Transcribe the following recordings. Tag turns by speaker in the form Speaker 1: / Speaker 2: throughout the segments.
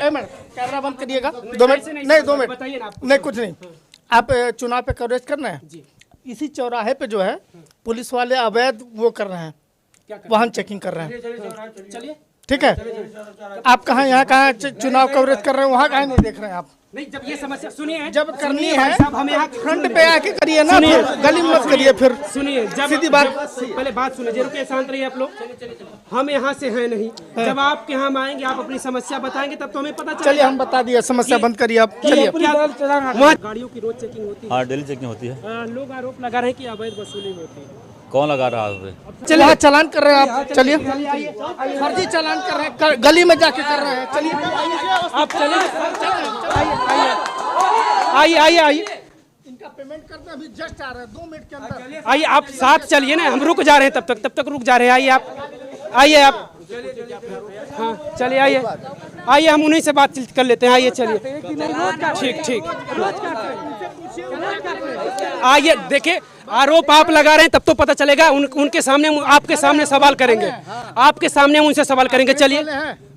Speaker 1: एक minute, camera बंद करिएगा 2 मिनट, नहीं 2 मिनट,
Speaker 2: बताइए ना,
Speaker 1: नहीं कुछ नहीं। आप चुनाव पे कवरेज कर रहे हैं, इसी चौराहे पे जो है पुलिस वाले अवैध वो कर रहे हैं, वाहन चेकिंग कर रहे हैं।
Speaker 2: चलिए
Speaker 1: ठीक है, आप कहाँ यहाँ कहाँ चुनाव कवरेज कर रहे हैं, वहाँ कहाँ नहीं देख रहे हैं आप?
Speaker 2: नहीं, जब ये समस्या सुनिए,
Speaker 1: जब करनी है
Speaker 2: साहब हमें यहाँ
Speaker 1: फ्रंट पे आके करिए ना, फिर गली में मत करिए। फिर
Speaker 2: सुनिए, जब
Speaker 1: सीधी बात,
Speaker 2: पहले बात सुनिए, जरूर के शांत रहिए आप लोग। हम यहाँ से हैं नहीं, जब आपके यहाँ हम आएंगे, आप अपनी समस्या बताएंगे, तब तो हमें पता चलेगा।
Speaker 1: चलिए हम बता दिए, समस्या बंद करिए आप, चलिए।
Speaker 2: वहाँ गाड़ियों की रोज चेकिंग होती है।
Speaker 3: हाँ, डेली चेकिंग होती है।
Speaker 2: लोग आरोप लगा रहे हैं कि अवैध वसूली होती है।
Speaker 3: कौन लगा रहा है?
Speaker 1: चलिए वहाँ चालान कर रहे हैं आप, चलिए फर्जी चालान कर रहे हैं, गली में जाके कर रहे हैं। चलिए
Speaker 2: आप चलिए, आइए आइए आइए,
Speaker 1: इनका पेमेंट करते अभी जस्ट आ रहे हैं 2 मिनट के अंदर।
Speaker 2: आइए आप साथ चलिए ना, हम रुक जा रहे हैं, तब तक रुक जा रहे हैं। आइए आप, हाँ चलिए, आइए हम उन्हीं से बातचीत कर लेते हैं। आइए चलिए, ठीक आइए, देखिए आरोप आप लगा रहे हैं, तब तो पता चलेगा। उनके सामने, आपके सामने सवाल करेंगे, आपके सामने हम उनसे सवाल करेंगे। चलिए,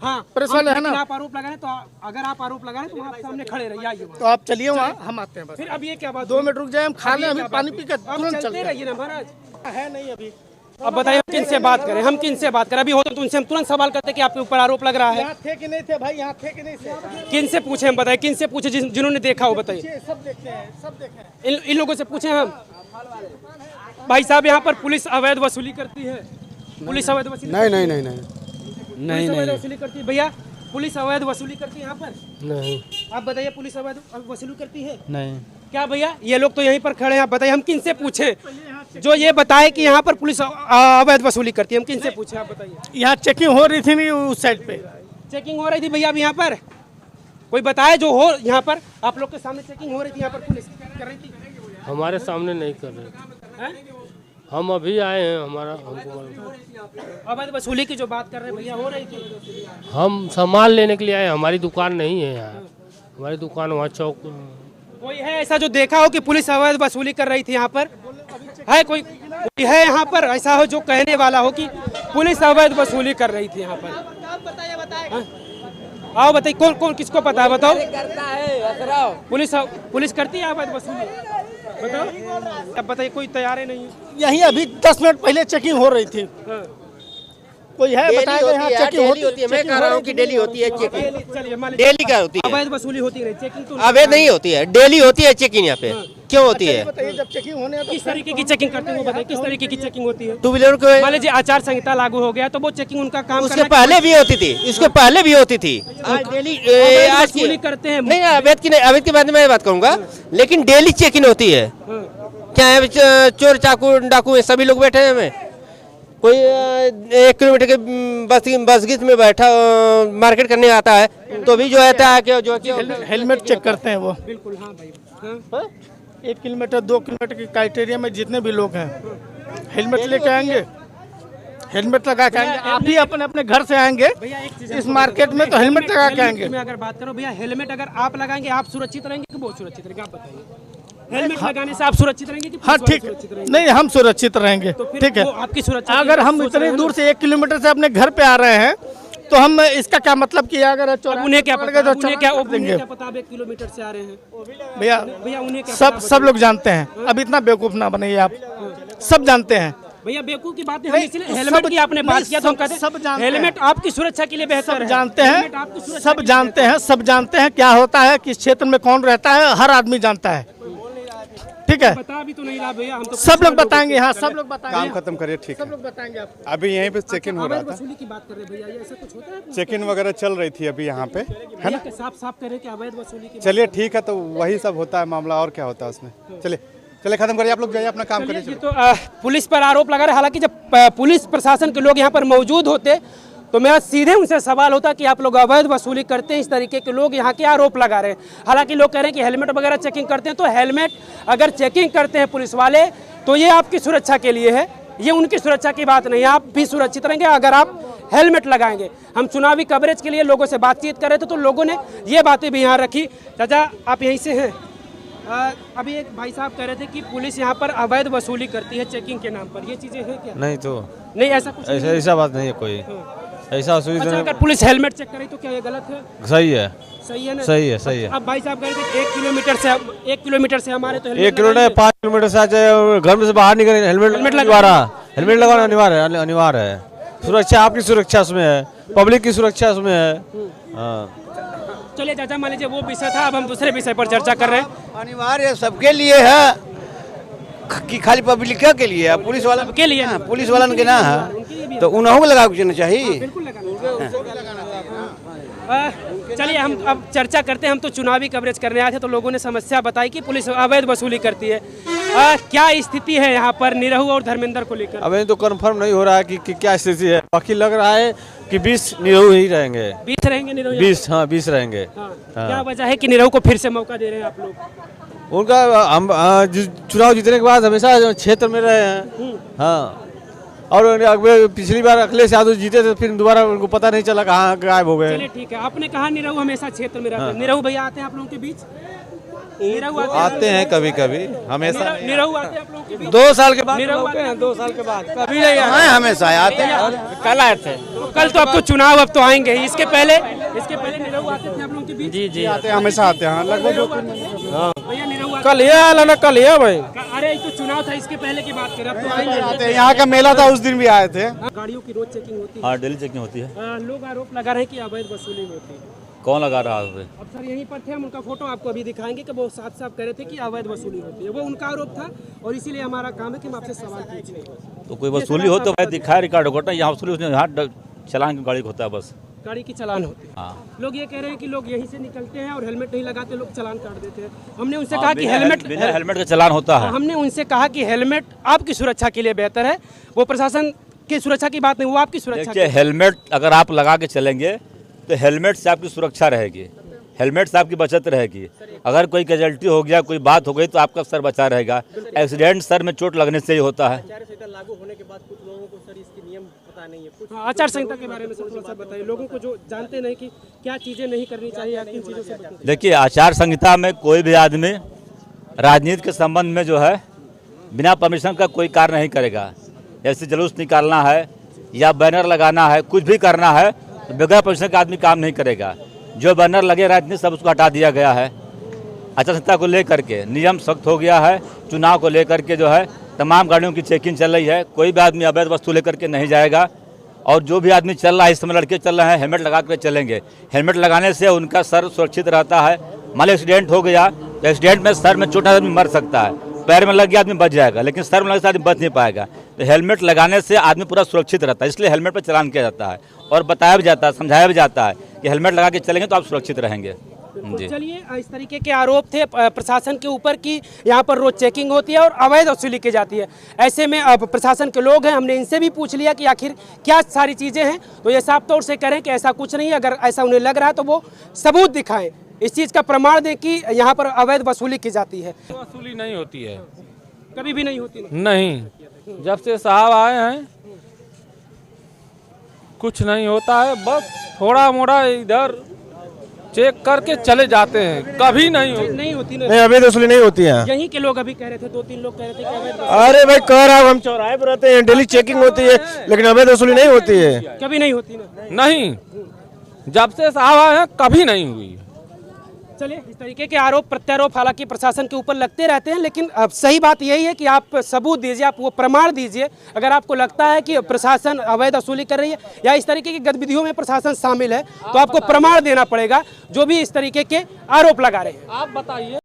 Speaker 2: हाँ
Speaker 1: प्रेस वाले हैं ना,
Speaker 2: आप आरोप लगा रहे हैं, तो अगर आप आरोप लगा रहे हैं तो आप सामने खड़े रहिए। आइए
Speaker 1: तो आप चलिए वहाँ, हम आते हैं बस।
Speaker 2: फिर अब ये क्या बात,
Speaker 1: 2 मिनट रुक जाए, हम खा लें, अभी पानी पी कर तुरंत
Speaker 2: चलते रहिए ना महाराज।
Speaker 1: है नहीं अभी।
Speaker 2: अब बताइए हम किन से बात करें, हम किन से बात करें? अभी होता तो उनसे हम तुरंत सवाल करते कि आपके ऊपर आरोप लग रहा है।
Speaker 1: यहाँ थे कि नहीं थे भाई, यहाँ थे कि नहीं थे?
Speaker 2: किन से पूछे हम, बताइए किन से पूछे, जिन्होंने देखा हो बताइए।
Speaker 1: सब देखते हैं, सब देखे हैं।
Speaker 2: इन लोगों से पूछे हम। भाई साहब, यहाँ पर पुलिस अवैध वसूली करती है। पुलिस अवैध वसूली नहीं वसूली करती है भैया, पुलिस अवैध वसूली करती है यहाँ पर?
Speaker 4: नहीं।
Speaker 2: आप बताइए, पुलिस अवैध वसूली करती है?
Speaker 4: नहीं।
Speaker 2: क्या भैया, ये लोग तो यहीं पर खड़े हैं, आप बताइए हम किन से पूछे जो ये बताए कि यहाँ पर पुलिस अवैध वसूली करती है? हम किन से पूछे, आप बताइए।
Speaker 1: यहाँ चेकिंग हो रही थी नहीं उस साइड पे?
Speaker 2: चेकिंग हो रही थी भैया, अब यहाँ पर कोई बताए जो हो, यहाँ पर आप लोग के सामने चेकिंग हो रही थी, यहाँ पर पुलिस कर रही थी?
Speaker 4: हमारे सामने नहीं कर रहे, हम अभी आए हैं, हमको
Speaker 2: अवैध वसूली की जो बात कर रहे हैं भैया, हो रही थी।
Speaker 4: हम सामान लेने के लिए आए, हमारी दुकान नहीं है यहाँ, हमारी दुकान वहाँ चौक।
Speaker 2: कोई है ऐसा जो देखा हो कि पुलिस अवैध वसूली कर रही थी यहाँ पर? है कोई है यहाँ पर ऐसा हो जो कहने वाला हो कि पुलिस अवैध वसूली कर रही थी यहाँ पर? आओ बताइए, कौन कौन किसको पता है, बताओ। पुलिस करती है अवैध वसूली, बताओ। अब बताइए, कोई तैयार नहीं है।
Speaker 1: यहीं अभी 10 मिनट पहले चेकिंग हो रही थी। कोई है बताएगा यहाँ चेकिंग होती है?
Speaker 5: मैं कह रहा हूँ कि डेली होती है चेकिंग।
Speaker 2: चलिए,
Speaker 5: डेली क्या होती है?
Speaker 2: अवैध वसूली होती है, चेकिंग तो
Speaker 5: अवैध नहीं होती है, डेली होती है चेकिंग यहाँ पे। क्यों होती है?
Speaker 1: बताइए, जब चेकिंग होने है तो
Speaker 2: किस तरीके की चेकिंग करते हैं वो बताइए, किस तरीके की चेकिंग होती है?
Speaker 5: 2 व्हीलर को
Speaker 2: मान लीजिए आचार संहिता लागू हो गया तो वो चेकिंग उनका काम
Speaker 5: उसके पहले भी होती थी, इसके पहले भी होती थी। आज डेली आज
Speaker 2: वसूली करते हैं।
Speaker 5: नहीं, अवैध की नहीं, अवैध के बारे में मैं बात करूँगा, लेकिन डेली चेकिंग होती है। क्या है, चोर चाकू डाकू सभी लोग बैठे हैं, कोई 1 किलोमीटर के बसगीत में बैठा मार्केट करने आता है तो भी जो है कि जो
Speaker 1: हेलमेट चेक करते हैं वो।
Speaker 2: बिल्कुल, हाँ भाई, हाँ।
Speaker 1: 1 किलोमीटर 2 किलोमीटर की क्राइटेरिया में जितने भी लोग हैं हेलमेट लेके आएंगे, हेलमेट लगा के आएंगे। आप भी अपने अपने घर से आएंगे इस मार्केट में तो हेलमेट लगा के आएंगे।
Speaker 2: मैं अगर बात करूं भैया, हेलमेट अगर आप लगाएंगे आप सुरक्षित रहेंगे कि वो सुरक्षित रहेंगे, आप बताइए। हेलमेट लगाने से आप सुरक्षित रहेंगे कि
Speaker 1: हाँ ठीक, नहीं हम सुरक्षित रहेंगे, ठीक है।
Speaker 2: आपकी सुरक्षा,
Speaker 1: अगर हम इतनी दूर से 1 किलोमीटर से अपने घर पे आ रहे हैं तो हम इसका क्या मतलब कि अगर
Speaker 2: उन्हें क्या पता, उन्हें क्या
Speaker 1: देंगे
Speaker 2: पता आप 1 किलोमीटर से आ रहे हैं?
Speaker 1: भैया
Speaker 2: उन्हें क्या
Speaker 1: सब लोग जानते हैं, अब इतना बेवकूफ ना बनिए आप, सब जानते हैं।
Speaker 2: भैया बेवकूफ की बात नहीं, इसलिए हेलमेट की आपने बात किया तो हम कहते हैं हेलमेट आपकी सुरक्षा के लिए बेहतर है।
Speaker 1: जानते हैं, सब जानते हैं क्या होता है, किस क्षेत्र में कौन रहता है, हर आदमी जानता है, ठीक है।
Speaker 2: बता भी तो नहीं रहा भैया, हम तो
Speaker 1: सब लोग बताएंगे, हाँ सब लोग बताएंगे।
Speaker 6: काम खत्म करिए, ठीक है,
Speaker 1: सब लोग बताएंगे आपको।
Speaker 6: अभी यहीं पे चेकिंग हो रहा था,
Speaker 2: वसूली की बात कर रहे भैया, ये ऐसा कुछ होता है?
Speaker 6: चेकिंग वगैरह चल रही थी अभी यहाँ पे, है ना?
Speaker 2: साफ साफ कह रहे कि अवैध वसूली की।
Speaker 6: चलिए ठीक है, तो वही सब होता है मामला, और क्या होता है उसमें। चलिए खत्म करिए, आप लोग जाइए अपना काम करिए।
Speaker 2: तो पुलिस पर आरोप लगा रहे, हालांकि जब पुलिस प्रशासन के लोग यहाँ पर मौजूद होते तो मेरा सीधे उनसे सवाल होता कि आप लोग अवैध वसूली करते हैं, इस तरीके के लोग यहाँ के आरोप लगा रहे हैं। हालांकि लोग कह रहे हैं कि हेलमेट वगैरह चेकिंग करते हैं, तो हेलमेट अगर चेकिंग करते हैं पुलिस वाले तो ये आपकी सुरक्षा के लिए है, ये उनकी सुरक्षा की बात नहीं है। आप भी सुरक्षित रहेंगे अगर आप हेलमेट लगाएंगे। हम चुनावी कवरेज के लिए लोगों से बातचीत कर रहे थे तो लोगों ने ये बातें भी यहाँ रखी। चाचा आप यहीं से हैं? अभी एक भाई साहब कह रहे थे कि पुलिस यहाँ पर अवैध वसूली करती है चेकिंग के नाम पर, ये चीजें हैं क्या?
Speaker 3: नहीं तो
Speaker 2: नहीं, ऐसा कुछ
Speaker 3: ऐसा बात नहीं है कोई।
Speaker 7: ऐसा वसूली
Speaker 2: अच्छा, अगर पुलिस हेलमेट चेक करे तो क्या ये गलत है?
Speaker 7: सही है,
Speaker 2: सही है ना?
Speaker 7: सही है, सही है।
Speaker 2: अब भाई साहब कह रहे थे 1 किलोमीटर से हमारे तो
Speaker 7: 1 किलोमीटर 5 किलोमीटर से चाहे घर से बाहर निकले हेलमेट लगाना अनिवार्य है। सुरक्षा, आपकी सुरक्षा उसमें है, पब्लिक की सुरक्षा उसमें है। हाँ,
Speaker 2: चलिए चाचा, मान लीजिए वो विषय था, अब हम दूसरे विषय पर चर्चा कर रहे हैं।
Speaker 8: अनिवार्य सबके लिए है कि खाली पब्लिक के लिए है, पुलिस वाला
Speaker 2: के लिए
Speaker 8: पुलिस वालन के ना है तो उन्हों को लगा के चाहिए।
Speaker 2: बिल्कुल चलिए हम अब चर्चा करते हैं। हम तो चुनावी कवरेज करने आए थे तो लोगों ने समस्या बताई कि पुलिस अवैध वसूली करती है। क्या स्थिति है यहाँ पर निरहु और धर्मेंद्र को लेकर?
Speaker 7: अभी तो कंफर्म नहीं हो रहा है कि क्या स्थिति है। बाकी लग रहा है कि 20 निरहु ही रहेंगे।
Speaker 2: 20 रहेंगे निरहु?
Speaker 7: 20, हाँ 20 रहेंगे।
Speaker 2: क्या वजह है कि निरहु को फिर से मौका दे रहे हैं आप लोग?
Speaker 7: उनका हम चुनाव जीतने के बाद हमेशा क्षेत्र में रहे हैं। हाँ, और पिछली बार अखिलेश यादव जीते थे, फिर दोबारा उनको पता नहीं चला कहाँ गायब हो गए।
Speaker 2: चलिए ठीक है, आपने कहा निरहु हमेशा क्षेत्र में रहते हैं। निरहु भैया आते हैं आप लोगों के बीच? निरहु
Speaker 6: आते हैं कभी कभी, हमेशा
Speaker 2: निरहु आते हैं आप लोगों के बीच?
Speaker 6: 2 साल के बाद
Speaker 2: निरहु आते हैं
Speaker 6: 2 साल के बाद कभी नहीं आए, हमेशा आते हैं।
Speaker 2: कल आए थे तो कल तो आपको चुनाव अब तो आएंगे ही। इसके पहले निरहु आते थे आप लोगों के बीच?
Speaker 6: जी जी आते हैं, हमेशा आते हैं लगभग।
Speaker 2: भैया निरहु
Speaker 6: कल ये आया ना, कल ये भाई
Speaker 2: अरे तो चुनाव था, इसके पहले की बात करें, अब तो आएंगे।
Speaker 6: आते हैं, यहाँ का मेला था उस दिन भी आए थे।
Speaker 2: गाड़ियों की रोज चेकिंग होती है?
Speaker 3: हाँ, डेली चेकिंग होती है।
Speaker 2: लोग आरोप लगा रहे हैं कि अवैध वसूली होती है।
Speaker 3: कौन लगा रहा है?
Speaker 2: अब सर यहीं पर थे, हम उनका फोटो आपको अभी दिखाएंगे कि वो साफ साफ कह रहे थे कि अवैध वसूली होती है। वो उनका आरोप था और इसीलिए हमारा काम है कि हम आपसे सवाल पूछें।
Speaker 3: तो कोई वसूली हो तो भाई दिखाए रिकॉर्ड होता है। यहाँ वसूली उसने यहाँ चलान की गाड़ी होता है, बस
Speaker 2: गाड़ी की चालान होती है।
Speaker 3: हाँ।
Speaker 2: लोग ये कह रहे हैं कि लोग यहीं से निकलते हैं और हेलमेट नहीं लगाते, लोग चालान काट देते हैं। हमने उनसे कहा कि
Speaker 3: हेलमेट का चालान होता है।
Speaker 2: हमने उनसे कहा कि हेलमेट आपकी सुरक्षा के लिए बेहतर है, वो प्रशासन की सुरक्षा की बात नहीं, वो आपकी सुरक्षा।
Speaker 3: देखिए, हेलमेट अगर आप लगा के चलेंगे तो हेलमेट से आपकी सुरक्षा रहेगी, हेलमेट से आपकी बचत रहेगी। अगर कोई कैजुअल्टी हो गया, कोई बात हो गई तो आपका सर बचा रहेगा। एक्सीडेंट सर में चोट लगने से ही होता है।
Speaker 2: आचार संहिता लागू होने के बाद कुछ लोगों को सर इसके नियम पता नहीं है। आचार संहिता के बारे में थोड़ा सा बताइए, लोगों को जो जानते नहीं कि क्या चीजें नहीं करनी चाहिए, या किन चीजों से।
Speaker 3: देखिए, आचार संहिता में कोई भी आदमी राजनीति के संबंध में जो है बिना परमिशन का कोई कार्य नहीं करेगा। जैसे जुलूस निकालना है या बैनर लगाना है, कुछ भी करना है तो बगैर परमिशन का आदमी काम नहीं करेगा। जो बैनर लगे राजनीति सब उसको हटा दिया गया है। आचार संहिता को लेकर के नियम सख्त हो गया है। चुनाव को लेकर के जो है तमाम गाड़ियों की चेकिंग चल रही है। कोई भी आदमी अवैध वस्तु लेकर के नहीं जाएगा। और जो भी आदमी चल रहा है, इस समय लड़के चल रहे हैं, हेलमेट लगा कर चलेंगे। हेलमेट लगाने से उनका सर सुरक्षित रहता है। मान लो एक्सीडेंट हो गया तो एक्सीडेंट में सर में चोट आदमी मर सकता है, पैर में लग गया आदमी बच जाएगा, लेकिन सर में लगे से आदमी बच नहीं पाएगा। तो हेलमेट लगाने से आदमी पूरा सुरक्षित रहता है, इसलिए हेलमेट पर चालान किया जाता है और बताया भी जाता है, समझाया भी जाता है कि हेलमेट लगा के चलेंगे तो आप सुरक्षित रहेंगे। जी।
Speaker 2: चलिए, इस तरीके के आरोप थे प्रशासन के ऊपर कि यहाँ पर रोज चेकिंग होती है और अवैध वसूली की जाती है। ऐसे में अब प्रशासन के लोग हैं, हमने इनसे भी पूछ लिया कि आखिर क्या सारी चीज़ें हैं, तो ये साफ तौर से कह रहे हैं कि ऐसा कुछ नहीं है। अगर ऐसा उन्हें लग रहा है तो वो सबूत दिखाएं, इस चीज़ का प्रमाण दें कि यहाँ पर अवैध वसूली की जाती है।
Speaker 9: वसूली नहीं होती है,
Speaker 2: कभी भी नहीं होती?
Speaker 9: नहीं, जब से साहब आए हैं कुछ नहीं होता है। बस थोड़ा मोड़ा इधर चेक करके चले जाते हैं, कभी नहीं होती।
Speaker 2: नहीं,
Speaker 7: अवैध वसूली नहीं होती है।
Speaker 2: यहीं के लोग अभी कह रहे थे, 2-3 लोग कह रहे थे कि अवैध।
Speaker 7: अरे भाई, कह रहा हूँ, हम चौराहे पर रहते हैं, डेली चेकिंग होती है, लेकिन अवैध वसूली नहीं होती है।
Speaker 2: कभी नहीं होती ना?
Speaker 9: नहीं, जब से साहब आए हैं कभी नहीं हुई।
Speaker 2: चलिए, इस तरीके के आरोप प्रत्यारोप हालांकि प्रशासन के ऊपर लगते रहते हैं, लेकिन अब सही बात यही है कि आप सबूत दीजिए, आप वो प्रमाण दीजिए। अगर आपको लगता है कि प्रशासन अवैध वसूली कर रही है या इस तरीके की गतिविधियों में प्रशासन शामिल है, तो आपको प्रमाण देना पड़ेगा, जो भी इस तरीके के आरोप लगा रहे हैं।
Speaker 9: आप बताइए।